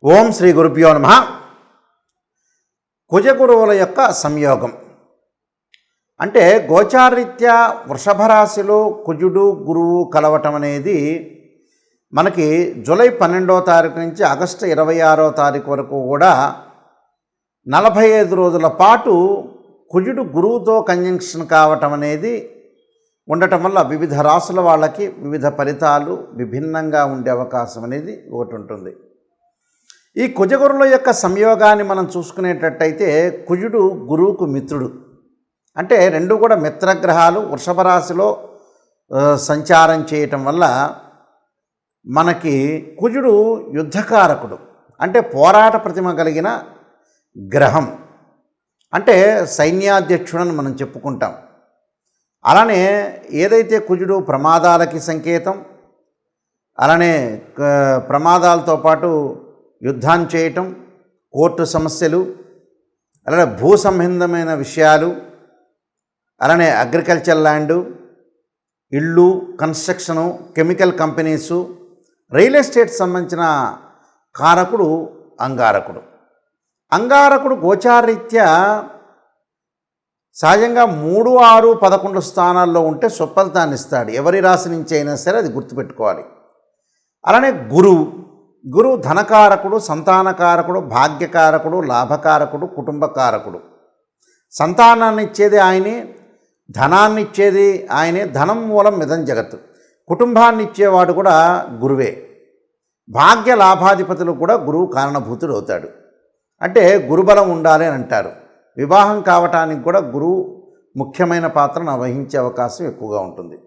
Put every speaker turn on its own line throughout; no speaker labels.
ఓం శ్రీ గురుభ్యో నమః. కుజగురువుల యొక్క సంయోగం అంటే గోచారరీత్యా వృషభ రాశిలో కుజుడు గురువు కలవటం అనేది మనకి జూలై 12వ తారీఖు నుంచి ఆగస్టు 26వ తారీఖు వరకు కూడా 45 రోజుల పాటు కుజుడు గురువుతో కంజంక్షన్ కావటం అనేది ఉండటం వల్ల వివిధ రాశుల వాళ్ళకి వివిధ ఫలితాలు విభిన్నంగా ఉండే అవకాశం అనేది ఒకటి ఉంటుంది. ఈ కుజగురుల యొక్క సంయోగాన్ని మనం చూసుకునేటట్టయితే కుజుడు గురువుకు మిత్రుడు, అంటే రెండు కూడా మిత్రగ్రహాలు వృషభ రాశిలో సంచారం చేయటం వల్ల మనకి కుజుడు యుద్ధకారకుడు, అంటే పోరాట ప్రతిమ కలిగిన గ్రహం, అంటే సైన్యాధ్యక్షుడని మనం చెప్పుకుంటాం. అలానే ఏదైతే కుజుడు ప్రమాదాలకి సంకేతం, అలానే ప్రమాదాలతో పాటు యుద్ధాన్ని చేయటం, కోర్టు సమస్యలు, అలానే భూ సంబంధమైన విషయాలు, అలానే అగ్రికల్చర్ ల్యాండు, ఇళ్ళు, construction, chemical companies, real estate సంబంధించిన కారకుడు అంగారకుడు. అంగారకుడు గోచారరీత్యా సహజంగా 3, 6, 11 స్థానాల్లో ఉంటే సుఫలితాన్ని ఇస్తాడు. ఎవరి రాశి నుంచి అయినా సరే అది గుర్తుపెట్టుకోవాలి. అలానే గురువు ధనకారకుడు, సంతానకారకుడు, భాగ్యకారకుడు, లాభకారకుడు, కుటుంబకారకుడు. సంతానాన్ని ఇచ్చేది ఆయనే, ధనాన్ని ఇచ్చేది ఆయనే. ధనం మూలం మిదం జగత్తు. కుటుంబాన్ని ఇచ్చేవాడు కూడా గురువే. భాగ్య లాభాధిపతులు కూడా గురువు కారణభూతుడు అవుతాడు. అంటే గురుబలం ఉండాలి అని అంటారు. వివాహం కావటానికి కూడా గురువు ముఖ్యమైన పాత్రను వహించే అవకాశం ఎక్కువగా ఉంటుంది.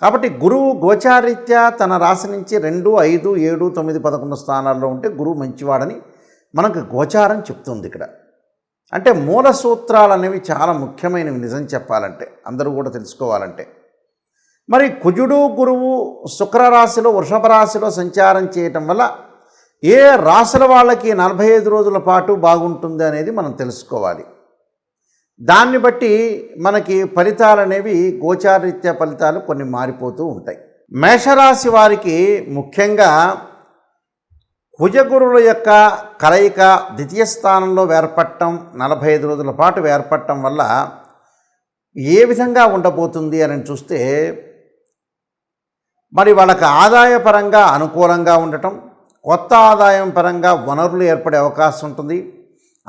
కాబట్టి గురువు గోచారీత్యా తన రాశి నుంచి 2, 5, 7, 9, 11 స్థానాల్లో ఉంటే గురువు మంచివాడని మనకు గోచారం చెప్తుంది. ఇక్కడ అంటే మూల సూత్రాలు అనేవి చాలా ముఖ్యమైనవి నిజం చెప్పాలంటే, అందరూ కూడా తెలుసుకోవాలంటే. మరి కుజుడు గురువు శుక్రరాశిలో వృషభ రాశిలో సంచారం చేయటం వల్ల ఏ రాశుల వాళ్ళకి 45 రోజుల పాటు బాగుంటుంది అనేది మనం తెలుసుకోవాలి. దాన్ని బట్టి మనకి ఫలితాలు అనేవి గోచారరీత్యా ఫలితాలు కొన్ని మారిపోతూ ఉంటాయి. మేషరాశి వారికి ముఖ్యంగా కుజగురువుల యొక్క కలయిక ద్వితీయ స్థానంలో ఏర్పడటం, 45 రోజుల పాటు ఏర్పడటం వల్ల ఏ విధంగా ఉండబోతుంది అని చూస్తే, మరి వాళ్ళకి ఆదాయపరంగా అనుకూలంగా ఉండటం, కొత్త ఆదాయం పరంగా వనరులు ఏర్పడే అవకాశం ఉంటుంది.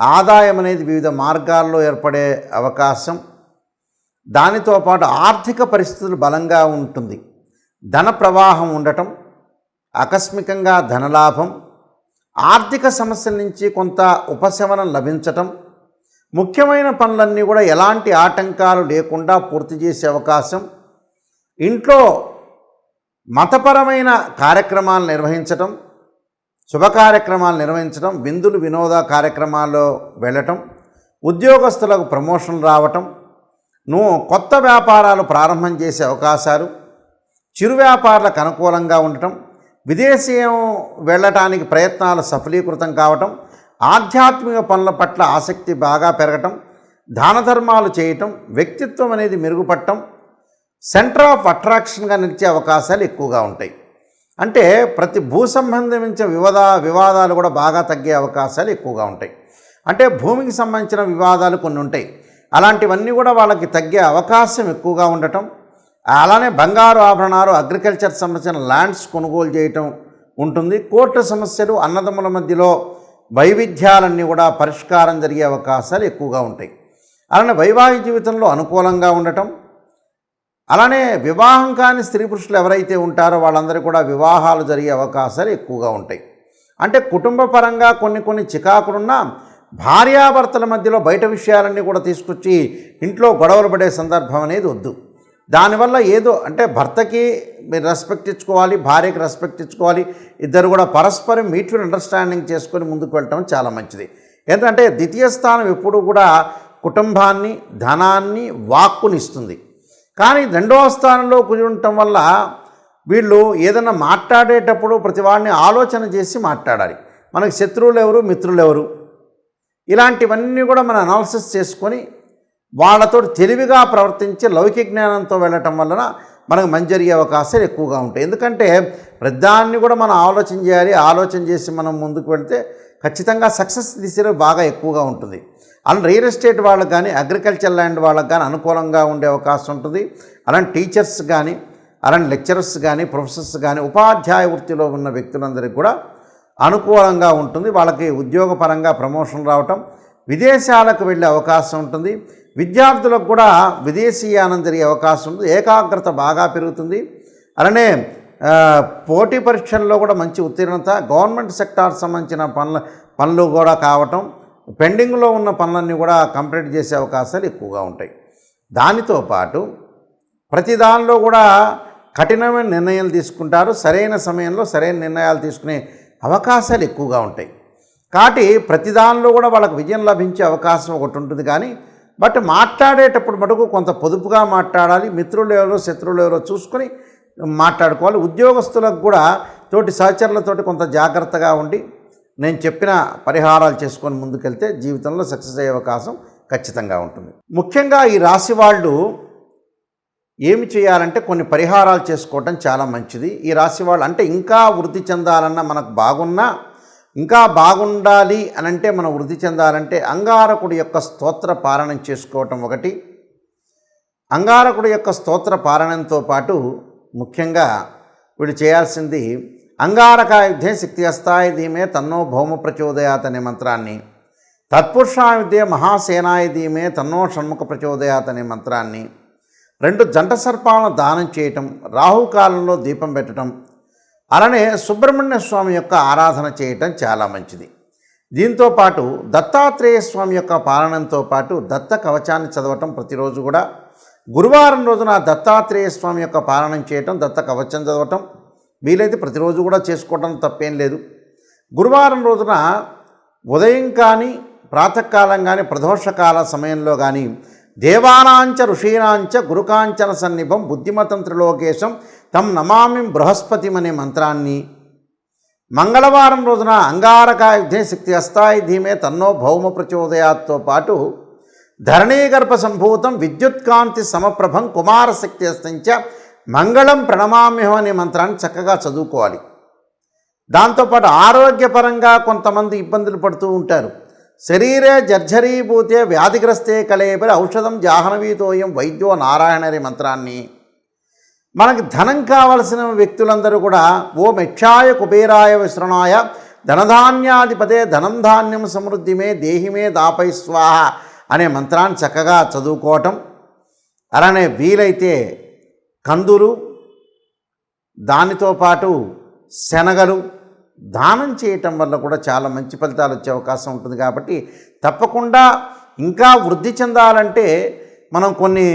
ఆదాయం అనేది వివిధ మార్గాల్లో ఏర్పడే అవకాశం, దానితో పాటు ఆర్థిక పరిస్థితులు బలంగా ఉంటుంది. ధన ప్రవాహం ఉండటం, ఆకస్మికంగా ధనలాభం, ఆర్థిక సమస్యల నుంచి కొంత ఉపశమనం లభించటం, ముఖ్యమైన పనులన్నీ కూడా ఎలాంటి ఆటంకాలు లేకుండా పూర్తి చేసే అవకాశం, ఇంట్లో మతపరమైన కార్యక్రమాలు నిర్వహించటం, శుభ కార్యక్రమాలు నిర్వహించడం, విందులు వినోద కార్యక్రమాల్లో వెళ్ళటం, ఉద్యోగస్తులకు ప్రమోషన్లు రావటం, కొత్త వ్యాపారాలు ప్రారంభం చేసే అవకాశాలు, చిరు వ్యాపారులకు అనుకూలంగా ఉండటం, విదేశీయం వెళ్ళటానికి ప్రయత్నాలు సఫలీకృతం కావటం, ఆధ్యాత్మిక పనుల పట్ల ఆసక్తి బాగా పెరగటం, దాన ధర్మాలు చేయటం, వ్యక్తిత్వం అనేది మెరుగుపడటం, సెంటర్ ఆఫ్ అట్రాక్షన్గా నిలిచే అవకాశాలు ఎక్కువగా ఉంటాయి. అంటే ప్రతి భూ సంబంధించిన వివాదాలు కూడా బాగా తగ్గే అవకాశాలు ఎక్కువగా ఉంటాయి. అంటే భూమికి సంబంధించిన వివాదాలు కొన్ని ఉంటాయి, అలాంటివన్నీ కూడా వాళ్ళకి తగ్గే అవకాశం ఎక్కువగా ఉండటం. అలానే బంగారు ఆభరణాలు, అగ్రికల్చర్ సంబంధించిన ల్యాండ్స్ కొనుగోలు చేయటం ఉంటుంది. కోర్టు సమస్యలు, అన్నదమ్ముల మధ్యలో వైవిధ్యాలన్నీ కూడా పరిష్కారం జరిగే అవకాశాలు ఎక్కువగా ఉంటాయి. అలానే వైవాహిక జీవితంలో అనుకూలంగా ఉండటం, అలానే వివాహం కాని స్త్రీ పురుషులు ఎవరైతే ఉంటారో వాళ్ళందరూ కూడా వివాహాలు జరిగే అవకాశాలు ఎక్కువగా ఉంటాయి. అంటే కుటుంబ పరంగా కొన్ని చికాకులున్నా భార్యాభర్తల మధ్యలో బయట విషయాలన్నీ కూడా తీసుకొచ్చి ఇంట్లో గొడవలు పడే సందర్భం అనేది వద్దు. దానివల్ల ఏదో అంటే భర్తకి మీరు రెస్పెక్ట్ ఇచ్చుకోవాలి, భార్యకి రెస్పెక్ట్ ఇచ్చుకోవాలి. ఇద్దరు కూడా పరస్పరం మ్యూచువల్ అండర్స్టాండింగ్ చేసుకొని ముందుకు వెళ్ళటం చాలా మంచిది. ఎందుకంటే ద్వితీయ స్థానం ఎప్పుడూ కూడా కుటుంబాన్ని, ధనాన్ని, వాక్కుని ఇస్తుంది. కానీ 2వ స్థానంలో కుజుడు ఉండటం వల్ల వీళ్ళు ఏదైనా మాట్లాడేటప్పుడు ప్రతివాడిని ఆలోచన చేసి మాట్లాడాలి. మనకి శత్రువులు ఎవరు, మిత్రులు ఎవరు, ఇలాంటివన్నీ కూడా మనం అనాలిసిస్ చేసుకొని వాళ్ళతో తెలివిగా ప్రవర్తించి లౌకిక జ్ఞానంతో వెళ్ళటం వలన మనకు మంచి జరిగే అవకాశాలు ఎక్కువగా ఉంటాయి. ఎందుకంటే ప్రతిదాన్ని కూడా మనం ఆలోచన చేయాలి. ఆలోచన చేసి మనం ముందుకు వెళ్తే ఖచ్చితంగా సక్సెస్ దిశలో బాగా ఎక్కువగా ఉంటుంది. అలాంటి రియల్ ఎస్టేట్ వాళ్ళకి కానీ, అగ్రికల్చర్ ల్యాండ్ వాళ్ళకి కానీ అనుకూలంగా ఉండే అవకాశం ఉంటుంది. అలాంటి టీచర్స్ కానీ, అలాంటి లెక్చరర్స్ కానీ, ప్రొఫెసర్స్ కానీ, ఉపాధ్యాయ వృత్తిలో ఉన్న వ్యక్తులందరికీ కూడా అనుకూలంగా ఉంటుంది. వాళ్ళకి ఉద్యోగపరంగా ప్రమోషన్ రావటం, విదేశాలకు వెళ్ళే అవకాశం ఉంటుంది. విద్యార్థులకు కూడా విదేశీయానం జరిగే అవకాశం ఉంది. ఏకాగ్రత బాగా పెరుగుతుంది. అలానే పోటీ పరీక్షల్లో కూడా మంచి ఉత్తీర్ణత, గవర్నమెంట్ సెక్టార్ సంబంధించిన పనులు కూడా కావటం, పెండింగ్లో ఉన్న పనులన్నీ కూడా కంప్లీట్ చేసే అవకాశాలు ఎక్కువగా ఉంటాయి. దానితో పాటు ప్రతి దానిలో కూడా కఠినమైన నిర్ణయాలు తీసుకుంటారు. సరైన సమయంలో సరైన నిర్ణయాలు తీసుకునే అవకాశాలు ఎక్కువగా ఉంటాయి. కాబట్టి ప్రతి దానిలో కూడా వాళ్ళకు విజయం లభించే అవకాశం ఒకటి ఉంటుంది. కానీ బట్ మాట్లాడేటప్పుడు మటుకు కొంత పొదుపుగా మాట్లాడాలి. మిత్రులు ఎవరో శత్రువులు ఎవరో చూసుకొని మాట్లాడుకోవాలి. ఉద్యోగస్తులకు కూడా తోటి సహచరులతోటి కొంత జాగ్రత్తగా ఉండి నేను చెప్పిన పరిహారాలు చేసుకొని ముందుకెళ్తే జీవితంలో సక్సెస్ అయ్యే అవకాశం ఖచ్చితంగా ఉంటుంది. ముఖ్యంగా ఈ రాశి వాళ్ళు ఏమి చేయాలంటే కొన్ని పరిహారాలు చేసుకోవటం చాలా మంచిది. ఈ రాశి వాళ్ళు అంటే ఇంకా వృద్ధి చెందాలన్నా, మనకు బాగున్నా ఇంకా బాగుండాలి అని అంటే మనం వృద్ధి చెందాలంటే అంగారకుడి యొక్క స్తోత్ర పారాయణం చేసుకోవటం ఒకటి. అంగారకుడి యొక్క స్తోత్ర పారాయణంతో పాటు ముఖ్యంగా వీళ్ళు చేయాల్సింది అంగారకాయుద్ధే శక్తి అస్తాయ ధీమే తన్నో భౌమ ప్రచోదయాత్ అనే మంత్రాన్ని, తత్పురుషాయుద్ధే మహాసేనాయ ధీమే తన్నో షణ్ముఖ ప్రచోదయాత్ అనే మంత్రాన్ని, 2 జంట సర్పాలను దానం చేయటం, రాహుకాలంలో దీపం పెట్టడం, అలానే సుబ్రహ్మణ్య స్వామి యొక్క ఆరాధన చేయటం చాలా మంచిది. దీంతోపాటు దత్తాత్రేయ స్వామి యొక్క పాలనంతో పాటు దత్త కవచాన్ని చదవటం ప్రతిరోజు కూడా. గురువారం రోజున దత్తాత్రేయ స్వామి యొక్క పాలనం చేయటం, దత్త కవచం చదవటం వీలైతే ప్రతిరోజు కూడా చేసుకోవటం తప్పేం లేదు. గురువారం రోజున ఉదయం కానీ, ప్రాతకాలం కానీ, ప్రదోషకాల సమయంలో కానీ దేవానాంచ ఋషీనాంచ గురుకాంచన సన్నిభం బుద్ధిమతం త్రిలోకేశం తం నమామి బృహస్పతిం అనే మంత్రాన్ని, మంగళవారం రోజున అంగారకాయుద్ధే శక్తి అస్తాయ ధీమే తన్నో భౌమ ప్రచోదయాత్తో పాటు ధరణీగర్భ సంభూతం విద్యుత్కాంతి సమప్రభం కుమారశక్తి అస్తంచ మంగళం ప్రణమామ్యహం అనే మంత్రాన్ని చక్కగా చదువుకోవాలి. దాంతోపాటు ఆరోగ్యపరంగా కొంతమంది ఇబ్బందులు పడుతూ ఉంటారు. శరీరే జర్జరీభూతే వ్యాధిగ్రస్తే కలేబరి ఔషధం జాహ్నవీతోయం వైద్యో నారాయణ అనే మంత్రాన్ని, మనకి ధనం కావలసిన వ్యక్తులందరూ కూడా ఓం యక్షాయ కుబేరాయ విశ్రణాయ ధనధాన్యాధిపతే ధనం ధాన్యం సమృద్ధిమే దేహిమే దాపై స్వాహ అనే మంత్రాన్ని చక్కగా చదువుకోవటం, అలానే వీలైతే కందులు, దానితో పాటు శనగలు దానం చేయటం వల్ల కూడా చాలా మంచి ఫలితాలు వచ్చే అవకాశం ఉంటుంది. కాబట్టి తప్పకుండా ఇంకా వృద్ధి చెందాలంటే మనం కొన్ని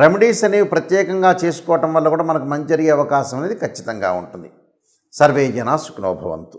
రెమెడీస్ అనేవి ప్రత్యేకంగా చేసుకోవటం వల్ల కూడా మనకు మంచి జరిగే అవకాశం అనేది ఖచ్చితంగా ఉంటుంది. సర్వే జనా సుఖినో భవంతు.